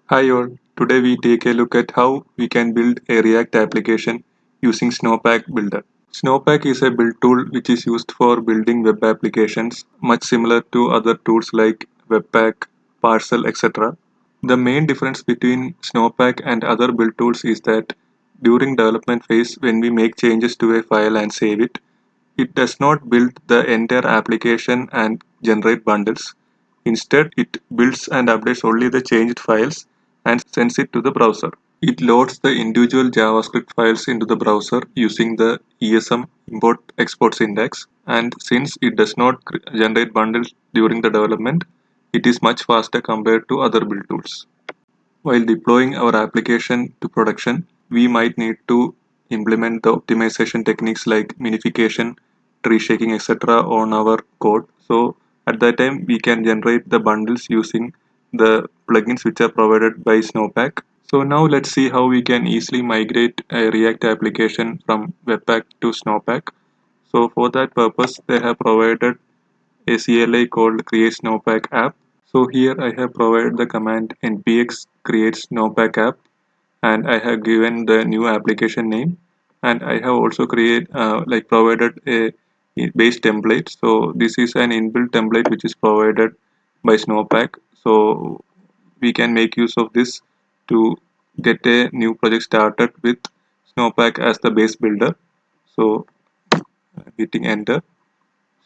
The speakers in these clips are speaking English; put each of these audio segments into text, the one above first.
Hi all, today we take a look at how we can build a React application using Snowpack Builder. Snowpack is a build tool which is used for building web applications, much similar to other tools like Webpack, Parcel, etc. The main difference between Snowpack and other build tools is that during development phase when we make changes to a file and save it, it does not build the entire application and generate bundles. Instead, it builds and updates only the changed files and sends it to the browser. It loads the individual JavaScript files into the browser using the ESM import export syntax. And since it does not generate bundles during the development, it is much faster compared to other build tools. While deploying our application to production, we might need to implement the optimization techniques like minification, tree shaking, etc. on our code. So at that time, we can generate the bundles using the plugins which are provided by Snowpack. So now let's see how we can easily migrate a React application from Webpack to Snowpack. So for that purpose, they have provided a CLI called create Snowpack app. So here I have provided the command npx create Snowpack app, and I have given the new application name, and I have also provided a base template. So this is an inbuilt template which is provided by Snowpack. So we can make use of this to get a new project started with Snowpack as the base builder. So hitting enter,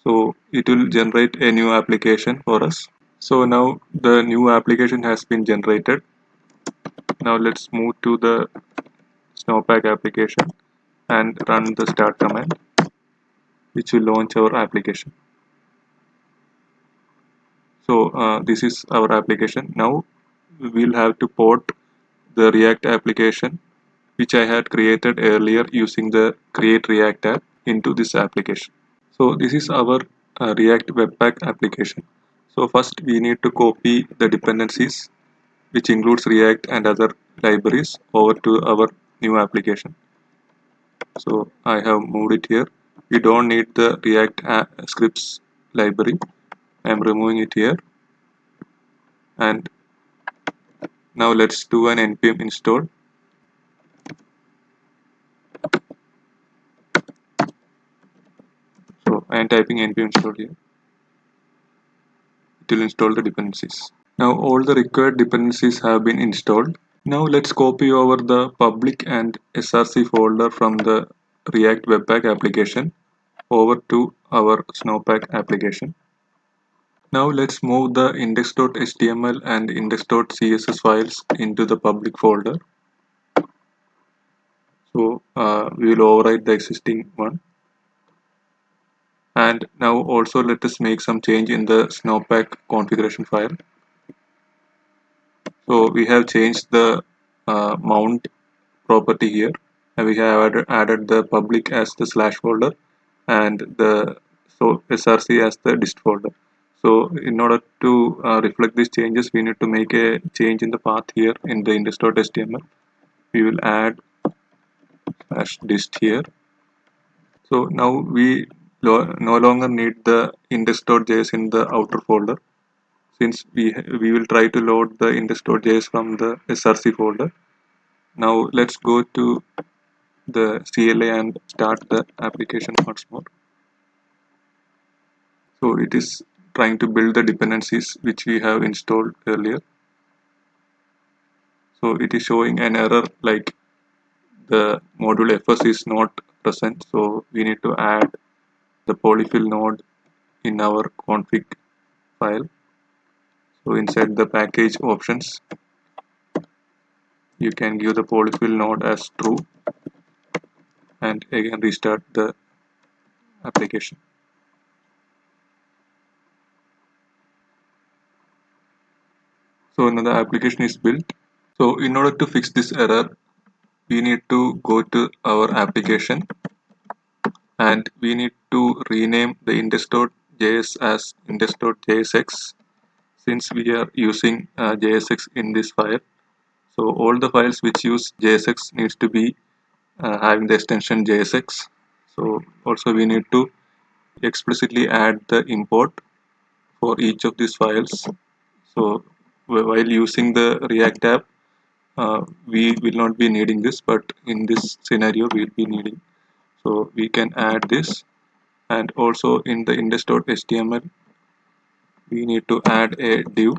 so it will generate a new application for us. So now the new application has been generated. Now let's move to the Snowpack application and run the start command, which will launch our application. So this is our application. Now we'll have to port the React application which I had created earlier using the create React app into this application. So this is our React Webpack application. So first we need to copy the dependencies which includes React and other libraries over to our new application. So I have moved it here. We don't need the React scripts library. I'm removing it here, and now let's do an npm install. So I am typing npm install here. It will install the dependencies. Now all the required dependencies have been installed. Now let's copy over the public and src folder from the React Webpack application over to our Snowpack application. Now let's move the index.html and index.css files into the public folder. So we will overwrite the existing one. And now also let us make some change in the Snowpack configuration file. So we have changed the mount property here, and we have added the public as the slash folder and the src as the dist folder. So in order to reflect these changes, we need to make a change in the path here in the index.html. We will add slash dist here. So now we no longer need the index.js in the outer folder, since we will try to load the index.js from the src folder. Now let's go to the CLI and start the application once more. So it is trying to build the dependencies which we have installed earlier. So it is showing an error like the module fs is not present. So we need to add the polyfill node in our config file. So inside the package options, you can give the polyfill node as true and again restart the application. So now the application is built. So in order to fix this error, we need to go to our application and we need to rename the index.js as index.jsx, since we are using JSX in this file. So all the files which use JSX needs to be having the extension JSX. So also we need to explicitly add the import for each of these files. So while using the React app, we will not be needing this, but in this scenario we'll be needing. So we can add this, and also in the index.html we need to add a div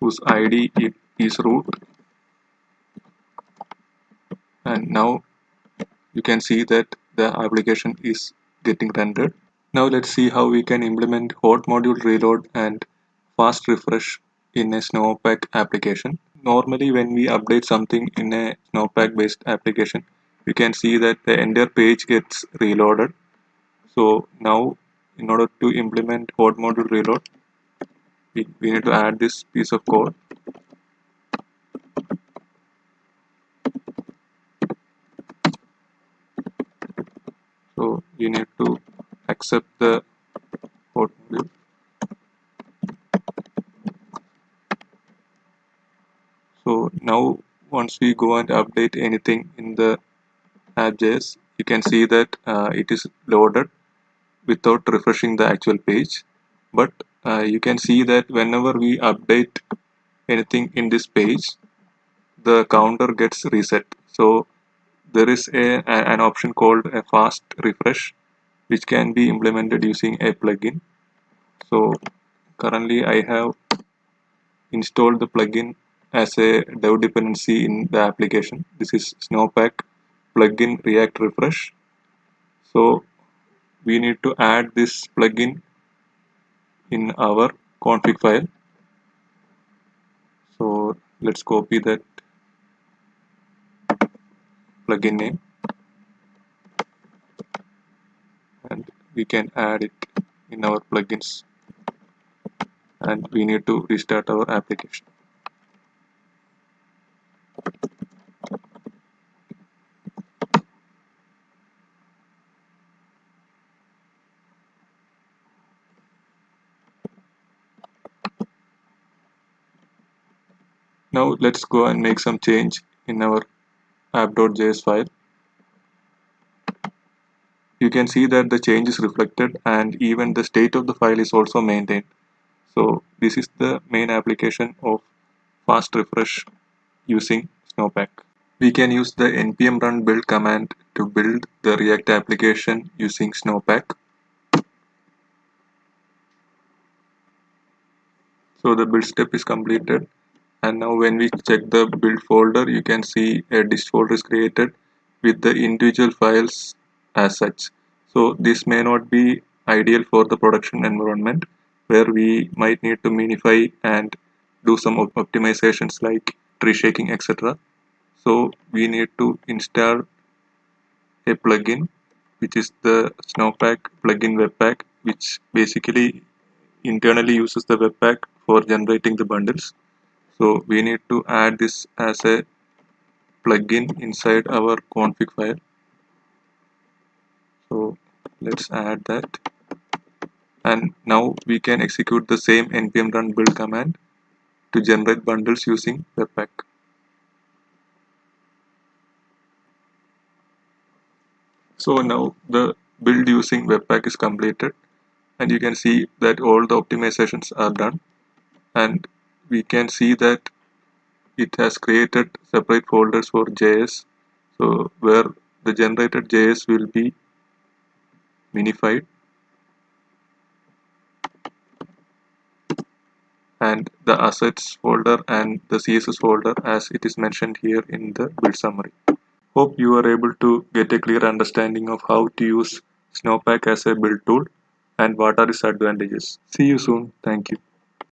whose id is root, and now you can see that the application is getting rendered. Now let's see how we can implement hot module reload and fast refresh in a Snowpack application. Normally when we update something in a Snowpack based application, you can see that the entire page gets reloaded. So now in order to implement hot module reload, we need to add this piece of code. So you need to accept the hot module. So now once we go and update anything in the app.js, you can see that it is loaded without refreshing the actual page. But you can see that whenever we update anything in this page, the counter gets reset. So there is an option called a fast refresh, which can be implemented using a plugin. So currently I have installed the plugin as a dev dependency in the application. This is Snowpack plugin React refresh. So we need to add this plugin in our config file. So let's copy that plugin name and we can add it in our plugins, and we need to restart our application. Now let's go and make some change in our app.js file. You can see that the change is reflected and even the state of the file is also maintained. So this is the main application of fast refresh using Snowpack. We can use the npm run build command to build the React application using Snowpack. So the build step is completed, and now when we check the build folder, you can see a dist folder is created with the individual files as such. So this may not be ideal for the production environment where we might need to minify and do some optimizations like tree shaking, etc. So we need to install a plugin which is the Snowpack plugin webpack, which basically internally uses the webpack for generating the bundles. So we need to add this as a plugin inside our config file. So let's add that, and now we can execute the same npm run build command to generate bundles using webpack. So now the build using webpack is completed, and you can see that all the optimizations are done, and we can see that it has created separate folders for JS, so where the generated JS will be minified, and the assets folder and the CSS folder as it is mentioned here in the build summary. Hope you are able to get a clear understanding of how to use Snowpack as a build tool and what are its advantages. See you soon. Thank you.